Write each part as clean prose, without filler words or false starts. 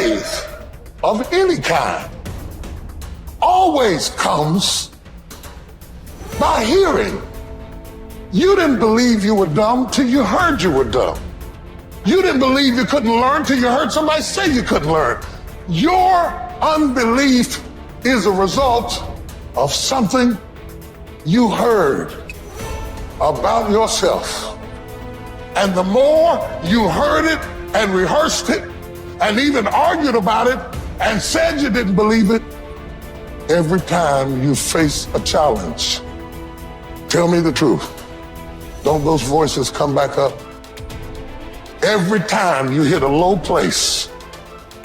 faith of any kind always comes by hearing. You didn't believe you were dumb till you heard you were dumb. You didn't believe you couldn't learn till you heard somebody say you couldn't learn. Your unbelief is a result of something you heard about yourself. And the more you heard it and rehearsed it and even argued about it and said you didn't believe it, every time you face a challenge, tell me the truth, don't those voices come back up? Every time you hit a low place,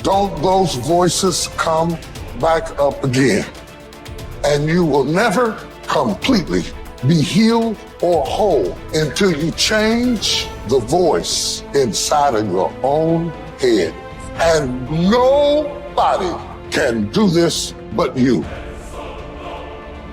don't those voices come back up again? And you will never completely be healed or whole until you change the voice inside of your own head. And nobody can do this but you.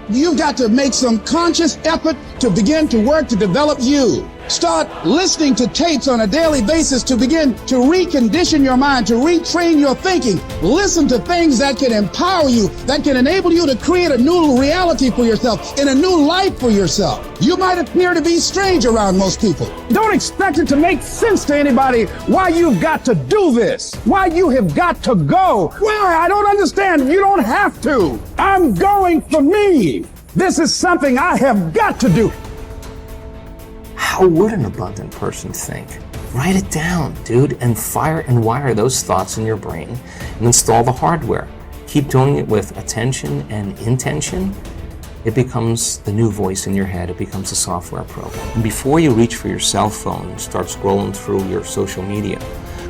You've got to make some conscious effort to begin to work to develop you. Start listening to tapes on a daily basis to begin to recondition your mind, to retrain your thinking. Listen to things that can empower you, that can enable you to create a new reality for yourself and a new life for yourself. You might appear to be strange around most people. Don't expect it to make sense to anybody why you've got to do this, why you have got to go. Why? I don't understand. You don't have to. I'm going for me. This is something I have got to do. How would an abundant person think? Write it down, dude, and fire and wire those thoughts in your brain and install the hardware. Keep doing it with attention and intention. It becomes the new voice in your head. It becomes a software program. And before you reach for your cell phone and start scrolling through your social media,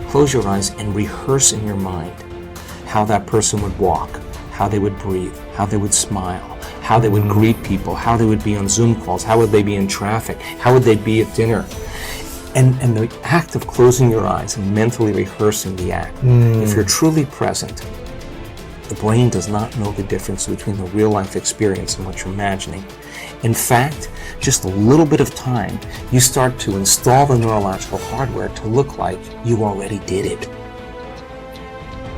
close your eyes and rehearse in your mind how that person would walk, how they would breathe, how they would smile, how they would greet people, how they would be on Zoom calls, how would they be in traffic, how would they be at dinner. And the act of closing your eyes and mentally rehearsing the act, if you're truly present, the brain does not know the difference between the real life experience and what you're imagining. In fact, just a little bit of time, you start to install the neurological hardware to look like you already did it.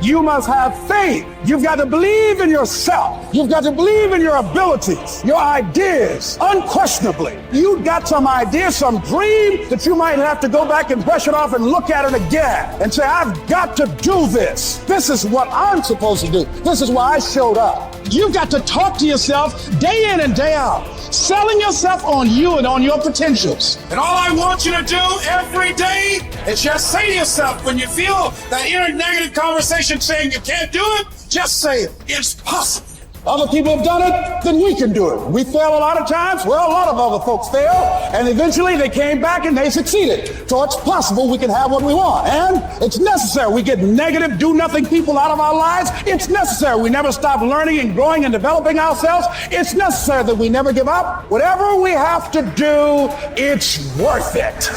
You must have faith. You've got to believe in yourself. You've got to believe in your abilities, your ideas, unquestionably. You've got some idea, some dream that you might have to go back and brush it off and look at it again and say, I've got to do this. This is what I'm supposed to do. This is why I showed up. You've got to talk to yourself day in and day out, selling yourself on you and on your potentials. And all I want you to do every day is just say to yourself, when you feel that inner negative conversation saying you can't do it, just say it. It's possible. Other people have done it, then we can do it. We fail a lot of times. Well, a lot of other folks fail, and eventually they came back and they succeeded. So it's possible we can have what we want, and it's necessary. We get negative, do-nothing people out of our lives. It's necessary. We never stop learning and growing and developing ourselves. It's necessary that we never give up. Whatever we have to do, it's worth it.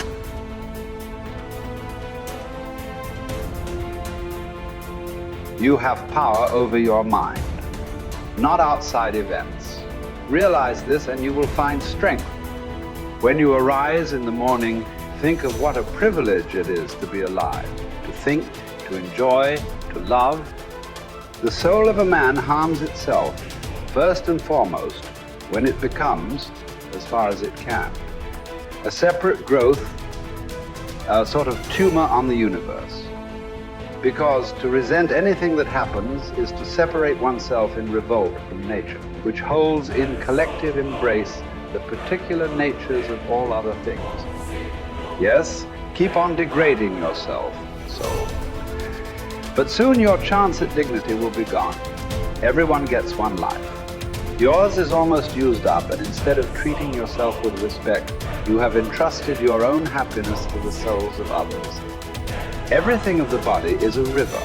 You have power over your mind, not outside events. Realize this and you will find strength. When you arise in the morning, think of what a privilege it is to be alive, to think, to enjoy, to love. The soul of a man harms itself, first and foremost, when it becomes, as far as it can, a separate growth, a sort of tumor on the universe. Because to resent anything that happens is to separate oneself in revolt from nature, which holds in collective embrace the particular natures of all other things. Yes, keep on degrading yourself, soul. But soon your chance at dignity will be gone. Everyone gets one life. Yours is almost used up, and instead of treating yourself with respect, you have entrusted your own happiness to the souls of others. Everything of the body is a river.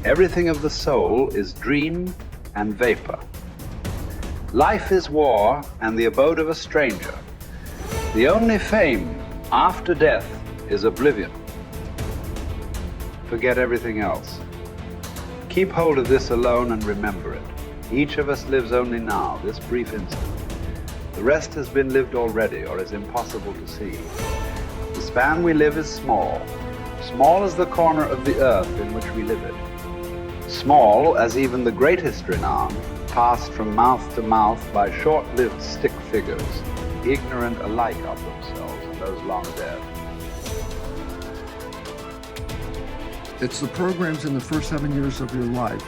Everything of the soul is dream and vapor. Life is war and the abode of a stranger. The only fame after death is oblivion. Forget everything else. Keep hold of this alone and remember it. Each of us lives only now, this brief instant. The rest has been lived already or is impossible to see. The span we live is small. small as the corner of the earth in which we live it, small as even the greatest renown, passed from mouth to mouth by short-lived stick figures, ignorant alike of themselves and those long dead. It's the programs in the first 7 years of your life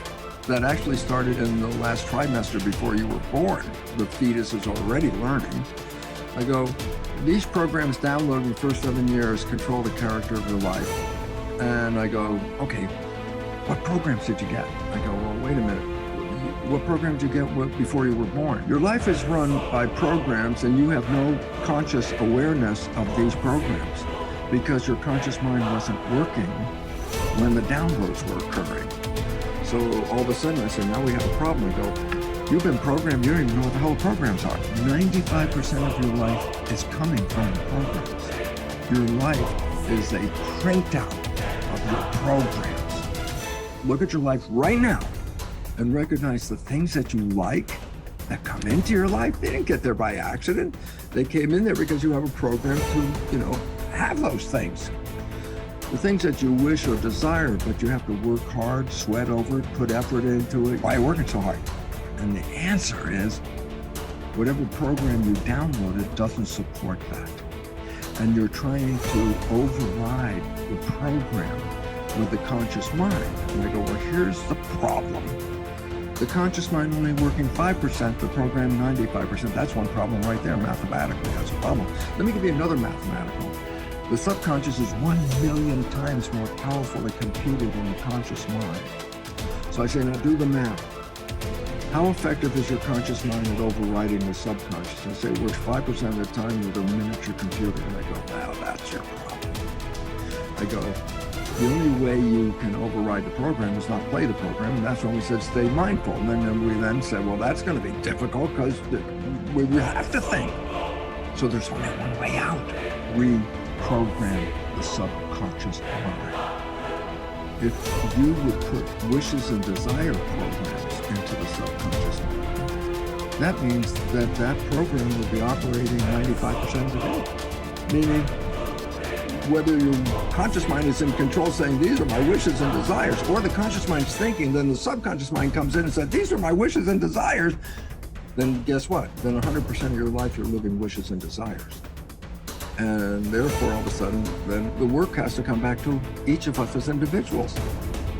that actually started in the last trimester before you were born. The fetus is already learning. I go, these programs downloaded in the first 7 years control the character of your life. And I go, okay, what programs did you get? I go, well, wait a minute. What program did you get before you were born? Your life is run by programs and you have no conscious awareness of these programs because your conscious mind wasn't working when the downloads were occurring. So all of a sudden I said, now we have a problem. I go, you've been programmed, you don't even know what the hell the programs are. 95% of your life is coming from the programs. Your life is a printout of your programs. Look at your life right now and recognize the things that you like that come into your life. They didn't get there by accident. They came in there because you have a program to, have those things. The things that you wish or desire, but you have to work hard, sweat over it, put effort into it. Why are you working so hard? And the answer is, whatever program you downloaded doesn't support that. And you're trying to override the program with the conscious mind. And I go, well, here's the problem. The conscious mind only working 5%, the program 95%. That's one problem right there, mathematically, that's a problem. Let me give you another mathematical. The subconscious is 1,000,000 times more powerfully computed than the conscious mind. So I say, now do the math. How effective is your conscious mind at overriding the subconscious? I say it works 5% of the time with a miniature computer. And I go, wow, that's your problem. I go, the only way you can override the program is not play the program, and that's when we said stay mindful. And then we then said, well, that's going to be difficult because we have to think. So there's only one way out. Reprogram the subconscious mind. If you would put wishes and desire programs into the subconscious mind, that means that that program will be operating 95% of the day. Meaning, whether your conscious mind is in control saying, these are my wishes and desires, or the conscious mind's thinking, then the subconscious mind comes in and says, these are my wishes and desires, then guess what? Then 100% of your life you're living wishes and desires. And therefore, all of a sudden, then the work has to come back to each of us as individuals.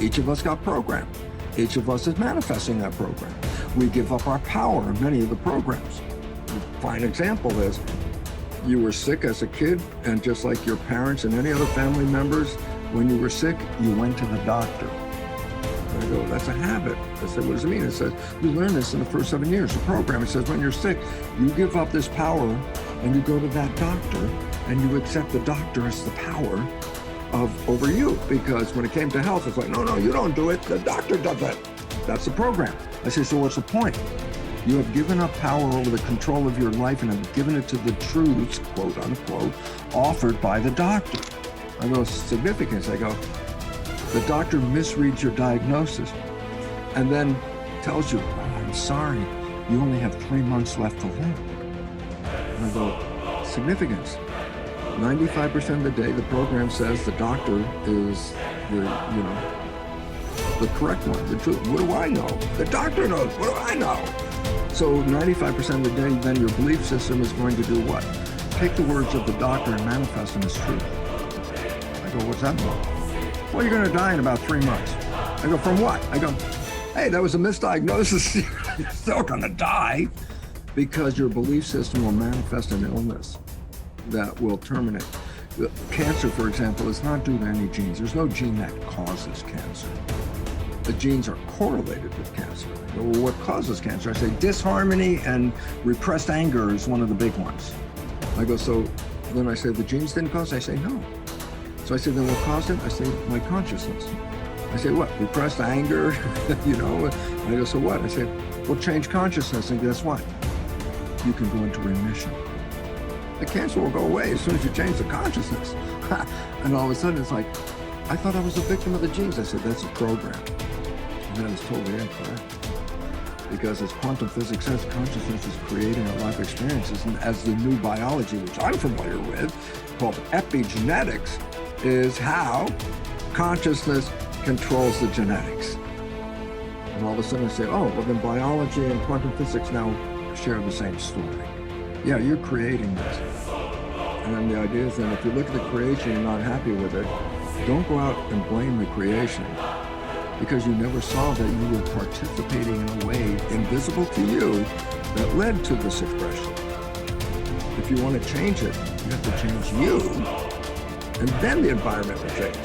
Each of us got programmed. Each of us is manifesting that program. We give up our power in many of the programs. A fine example is, you were sick as a kid, and just like your parents and any other family members, when you were sick, you went to the doctor. And I go, that's a habit. I said, what does it mean? It says, we learned this in the first 7 years. The program, it says, when you're sick, you give up this power and you go to that doctor and you accept the doctor as the power over you. Because when it came to health, it's like, no, you don't do it. The doctor does it. That's the program. I say, so what's the point? You have given up power over the control of your life and have given it to the truths, quote unquote, offered by the doctor. I go, significance. I go, the doctor misreads your diagnosis and then tells you, oh, I'm sorry, you only have 3 months left to live. And I go, significance. 95% of the day, the program says the doctor is the correct one, the truth. What do I know? The doctor knows. What do I know? So 95% of the day, then your belief system is going to do what? Take the words of the doctor and manifest them as truth. I go, what's that mean? Well, you're going to die in about 3 months. I go, from what? I go, hey, that was a misdiagnosis. You're still going to die because your belief system will manifest an illness that will terminate. Cancer, for example, is not due to any genes. There's no gene that causes cancer. The genes are correlated with cancer. Well, what causes cancer? I say disharmony and repressed anger is one of the big ones. I go, so then I say the genes didn't cause it? I say no. So I say, then what caused it? I say my consciousness. I say what? Repressed anger, And I go, so what? I say, well, change consciousness, and guess what? You can go into remission. The cancer will go away as soon as you change the consciousness. And all of a sudden it's like, I thought I was a victim of the genes. I said, that's a program. And that is totally incorrect. Because as quantum physics says, consciousness is creating our life experiences. And as the new biology, which I'm familiar with, called epigenetics, is how consciousness controls the genetics. And all of a sudden I say, oh, well then biology and quantum physics now share the same story. Yeah, you're creating this. And then the idea is that if you look at the creation and you're not happy with it, don't go out and blame the creation, because you never saw that you were participating in a way invisible to you that led to this expression. If you want to change it, you have to change you, and then the environment will change.